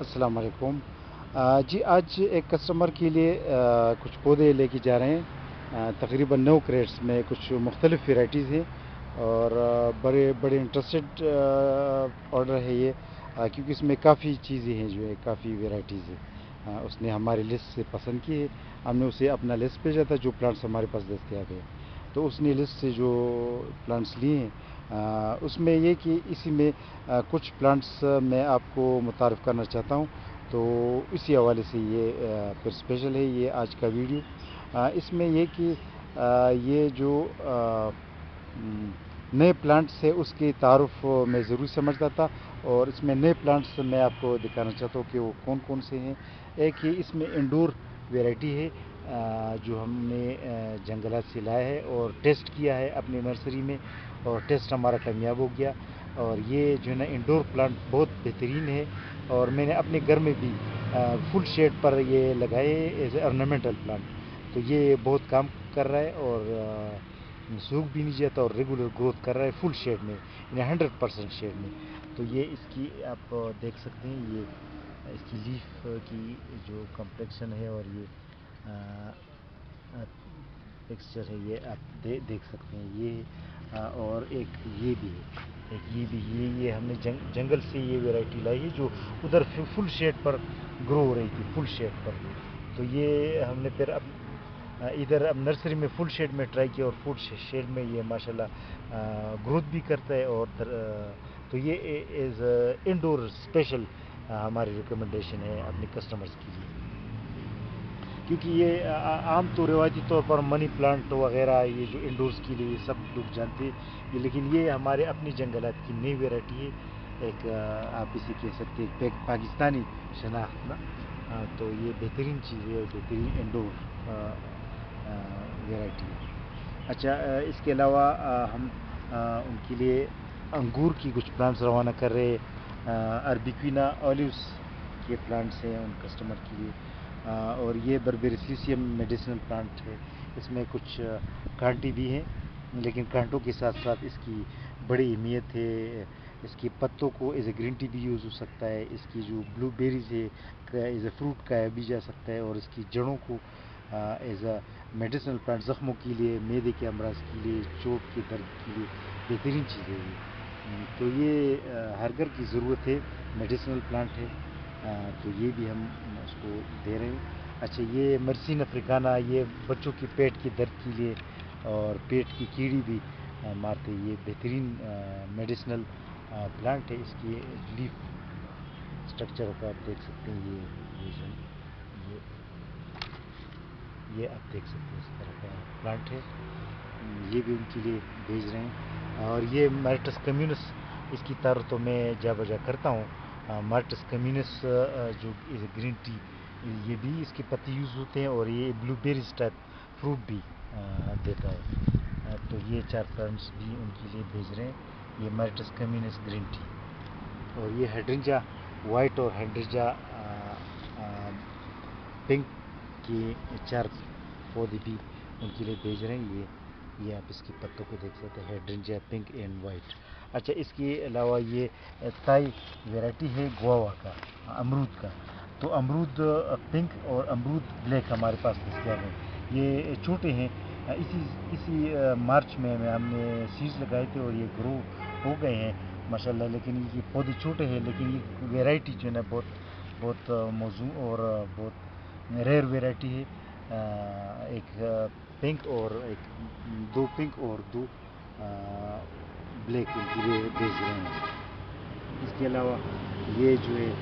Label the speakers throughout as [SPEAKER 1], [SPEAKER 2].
[SPEAKER 1] السلام علیکم۔ جی آج ایک کسٹمر کے لیے کچھ پودے لے کے جا رہے ہیں، تقریباً 9 کریٹس میں کچھ مختلف ویرائٹیز ہیں اور بڑے بڑے انٹرسٹڈ آرڈر ہے یہ، کیونکہ اس میں کافی چیزیں ہیں جو ہے کافی ویرائٹیز ہیں۔ اس نے ہماری لسٹ سے پسند کی ہے، ہم نے اسے اپنا لسٹ بھیجا تھا جو پلانٹس ہمارے پاس دستیاب ہے، تو اس نے لسٹ سے جو پلانٹس لیے ہیں اس میں یہ کہ اسی میں کچھ پلانٹس میں آپ کو متعارف کرنا چاہتا ہوں، تو اسی حوالے سے یہ پھر اسپیشل ہے یہ آج کا ویڈیو۔ اس میں یہ کہ یہ جو م، نئے پلانٹس ہے اس کی تعارف میں ضرور سمجھتا تھا، اور اس میں نئے پلانٹس میں آپ کو دکھانا چاہتا ہوں کہ وہ کون کون سے ہیں۔ ایک یہ اس میں انڈور ویرائٹی ہے جو ہم نے جنگلات سے لایا ہے اور ٹیسٹ کیا ہے اپنی نرسری میں، اور ٹیسٹ ہمارا کامیاب ہو گیا، اور یہ جو ہے نا انڈور پلانٹ بہت بہترین ہے، اور میں نے اپنے گھر میں بھی فل شیڈ پر یہ لگائے ایز اے ornamental پلانٹ، تو یہ بہت کام کر رہا ہے اور سوکھ بھی نہیں جاتا اور ریگولر گروتھ کر رہا ہے فل شیڈ میں، یعنی 100% شیڈ میں۔ تو یہ اس کی آپ دیکھ سکتے ہیں، یہ اس کی لیف کی جو کمپلیکشن ہے اور یہ ٹیکسچر ہے، یہ آپ دیکھ سکتے ہیں یہ اور ایک یہ بھی ہے، ایک یہ بھی یہ ہم نے جنگل سے یہ ویرائٹی لائی ہے جو ادھر فل شیڈ پر گرو ہو رہی تھی، فل شیڈ پر، تو یہ ہم نے پھر اب ادھر اب نرسری میں فل شیڈ میں ٹرائی کیا، اور فل شیڈ میں یہ ماشاءاللہ گروتھ بھی کرتا ہے، اور تو یہ ایز انڈور اسپیشل ہماری ریکمنڈیشن ہے اپنے کسٹمرز کے لیے، کیونکہ یہ عام تو روایتی طور پر منی پلانٹ وغیرہ یہ جو انڈورز کے لیے سب لوگ جانتے ہیں، لیکن یہ ہمارے اپنی جنگلات کی نئی ویرائٹی ہے، ایک آپ اسے کہہ سکتے ہیں ایک پاکستانی شناخت نا، تو یہ بہترین چیز ہے، بہترین انڈور ویرائٹی ہے۔ اچھا، اس کے علاوہ ہم ان کے لیے انگور کی کچھ پلانٹس روانہ کر رہے، اربیکوینا اولیوس کے پلانٹس ہیں ان کسٹمر کے لیے، اور یہ بربیریسیسیم میڈیسنل پلانٹ ہے، اس میں کچھ کانٹے بھی ہیں، لیکن کانٹوں کے ساتھ ساتھ اس کی بڑی اہمیت ہے، اس کی پتوں کو ایز اے گرین ٹی بھی یوز ہو سکتا ہے، اس کی جو بلو بیریز ہے ایز اے فروٹ کھایا بھی جا سکتا ہے، اور اس کی جڑوں کو ایز اے میڈیسنل پلانٹ زخموں کے لیے، معدے کے امراض کے لیے، چوٹ کے درد کے لیے بہترین چیز ہے یہ، تو یہ ہر گھر کی ضرورت ہے، میڈیسنل پلانٹ ہے، تو یہ بھی ہم اس کو دے رہے ہیں۔ اچھا، یہ مرسین افریکانہ، یہ بچوں کے پیٹ کے درد کے لیے اور پیٹ کی کیڑی بھی مارتے، یہ بہترین میڈیسنل پلانٹ ہے، اس کی لیف اسٹرکچر کو آپ دیکھ سکتے ہیں، یہ یہ آپ دیکھ سکتے ہیں اس طرح کا پلانٹ ہے، یہ بھی ان کے لیے بھیج رہے ہیں۔ اور یہ مارٹس کمیونس، اس کی تعارف تو میں جا بجا کرتا ہوں، مارٹس کمیونس جو گرین ٹی، یہ بھی اس کے پتے یوز ہوتے ہیں، اور یہ بلو بیریز ٹائپ فروٹ بھی دیتا ہے، تو یہ 4 پلانٹس بھی ان کے لیے بھیج رہے ہیں، یہ مارٹس کمیونس گرین ٹی، اور یہ ہیڈرنجا وائٹ اور ہیڈرنجا پنک کی 4 پودے بھی ان کے لیے بھیج رہے ہیں، یہ آپ اس کے پتوں کو دیکھ سکتے ہیں، ہیڈرنجا پنک اینڈ وائٹ۔ اچھا، اس کے علاوہ یہ تائی ویرائٹی ہے گووا کا، امرود کا، تو امرود پنک اور امرود بلیک ہمارے پاس دستیاب ہیں، یہ چھوٹے ہیں، اسی مارچ میں ہم نے سیڈز لگائے تھے اور یہ گرو ہو گئے ہیں ماشاءاللہ، لیکن یہ پودے چھوٹے ہیں، لیکن یہ ویرائٹی جو ہے نا بہت موزوں اور بہت ریئر ویرائٹی ہے، ایک پنک اور ایک 2 پنک اور 2 بلیک ان کے لیے بھیج رہے ہیں۔ اس کے علاوہ یہ جو ہے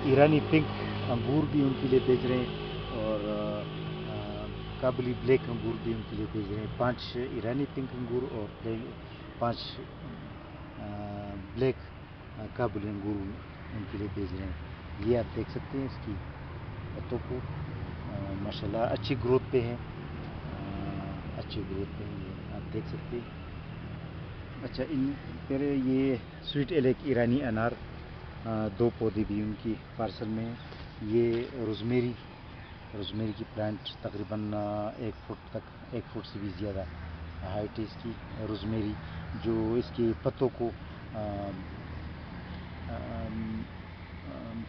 [SPEAKER 1] ایرانی پنک انگور بھی ان کے لیے بھیج رہے ہیں، اور کابلی بلیک انگور بھی ان کے لیے بھیج رہے ہیں، 5 ایرانی پنک انگور اور 5 بلیک کابلی انگور ان کے لیے بھیج رہے ہیں، یہ آپ دیکھ سکتے ہیں اس کی پتوں کو، ماشاءاللہ اچھی گروتھ پہ ہیں، اچھی گروتھ پہ ہیں، یہ آپ دیکھ سکتے ہیں۔ اچھا، پھر یہ سویٹ ایلیک ایرانی انار، 2 پودے بھی ان کی پارسل میں ہیں، یہ روزمیری کی پلانٹ تقریباً 1 فٹ تک، 1 فٹ سے بھی زیادہ ہائٹ ہے اس کی روزمیری، جو اس کے پتوں کو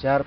[SPEAKER 1] 4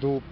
[SPEAKER 1] 2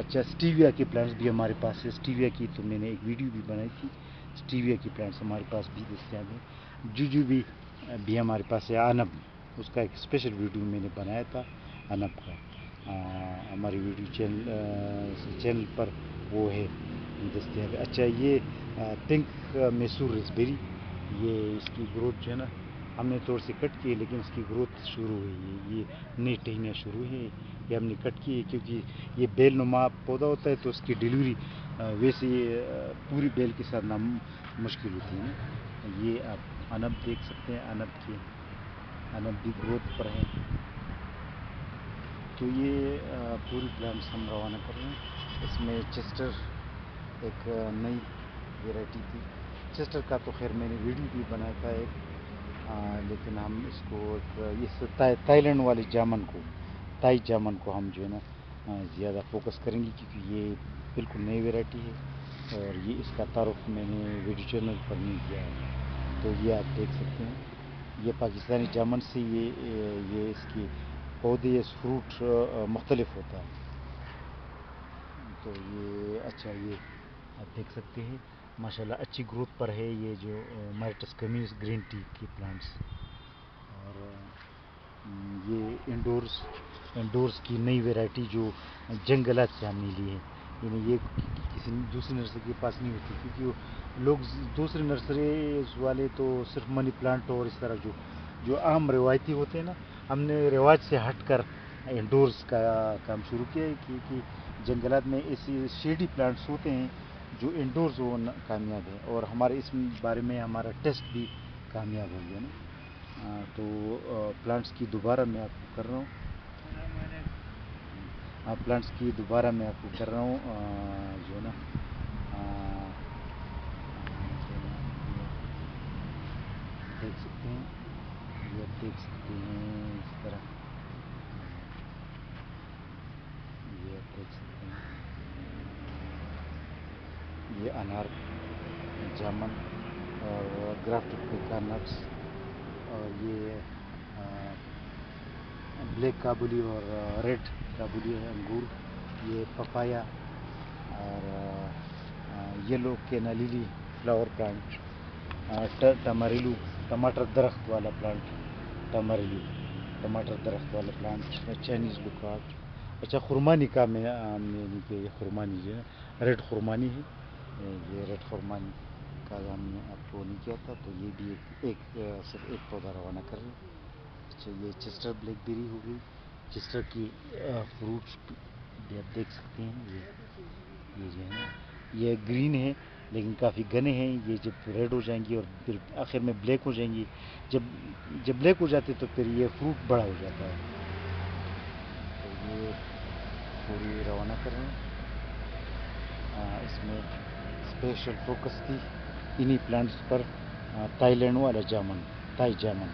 [SPEAKER 1] اچھا سٹیویا کے پلانٹس بھی ہمارے پاس ہے. سٹیویا کی تو میں نے ایک ویڈیو بھی بنائی تھی. سٹیویا کی پلانٹس ہمارے پاس بھی دستیاب ہیں. جوجو بھی ہمارے پاس ہے. انب اس کا ایک اسپیشل ویڈیو میں نے بنایا تھا انب کا. ہماری ویڈیو چینل پر وہ ہے دستیاب. اچھا یہ پنک میسور ریسبیری، یہ اس کی گروتھ جو ہے نا ہم نے تھوڑ سے کٹ کی ہے لیکن اس کی گروتھ شروع ہوئی ہے. یہ نئی ٹہنیاں شروع ہیں. یہ ہم نے کٹ کی ہے کیونکہ یہ بیل نما پودا ہوتا ہے تو اس کی ڈیلیوری ویسے پوری بیل کے ساتھ مشکل ہوتی ہے نا. یہ آپ انب دیکھ سکتے ہیں. انب بھی گروتھ پر ہے. تو یہ پوری پلانٹس ہم روانہ کر رہے ہیں. اس میں چیسٹر ایک نئی ویرائٹی تھی. چیسٹر کا تو خیر میں نے ویڈیو بھی بنایا تھا ایک، لیکن ہم اس کو اس تائی لینڈ والے تائی جامن کو ہم جو ہے نا زیادہ فوکس کریں گے کیونکہ یہ بالکل نئی ویرائٹی ہے اور یہ اس کا تعارف میں نے ویڈیو چینل پر نہیں کیا ہے. تو یہ آپ دیکھ سکتے ہیں. یہ پاکستانی جامن سے یہ اس کی پودے فروٹ مختلف ہوتا ہے. تو یہ اچھا یہ آپ دیکھ سکتے ہیں ماشاءاللہ اچھی گروتھ پر ہے یہ جو مائٹس کمیز گرین ٹی کی پلانٹس. اور یہ انڈورس کی نئی ویرائٹی جو جنگلات سے ہم نے لی ہے. یعنی یہ کسی دوسری نرسری کے پاس نہیں ہوتی کیونکہ لوگ دوسرے نرسریز والے تو صرف منی پلانٹ اور اس طرح جو عام روایتی ہوتے ہیں نا، ہم نے رواج سے ہٹ کر انڈورس کا کام شروع کیا ہے کیونکہ جنگلات میں ایسی شیڈی پلانٹس ہوتے ہیں جو انڈورز وہ کامیاب ہے اور ہمارے اس بارے میں ہمارا ٹیسٹ بھی کامیاب ہو گیا نا. تو پلانٹس کی دوبارہ میں آپ کو کر رہا ہوں جو ہے نا دیکھ سکتے ہیں. یہ آپ دیکھ سکتے ہیں اس طرح. یہ آپ دیکھ سکتے ہیں یہ انار جامن اور گرافٹڈ پیکان نٹس اور یہ بلیک کابلی اور ریڈ کابلی انگور. یہ پپایا اور یلو کینالیلی فلاور پلانٹ. ٹماریلو ٹماٹر درخت والا پلانٹ. ٹماٹر درخت والا پلانٹ. چائنیز لوکارٹ. اچھا خرمانی کا میں نے کہ یہ خرمانی جو ہے ریڈ خرمانی ہے. یہ ریڈ خرمانی کا ہم نے آپ کو نہیں کیا تھا. تو یہ بھی صرف ایک پودا روانہ کر رہے ہیں. اچھا یہ چیسٹر بلیک بیری ہو گئی. چیسٹر کی فروٹس بھی آپ دیکھ سکتے ہیں. یہ جو ہے نا یہ گرین ہے لیکن کافی گھنے ہیں. یہ جب ریڈ ہو جائیں گی اور پھر آخر میں بلیک ہو جائیں گی، جب بلیک ہو جاتے تو پھر یہ فروٹ بڑا ہو جاتا ہے. تو یہ پوری روانہ کر رہے ہیں. اس میں اسپیشل فوکس تھی انہی پلانٹس پر. تائی لینڈ والا تائی جامن.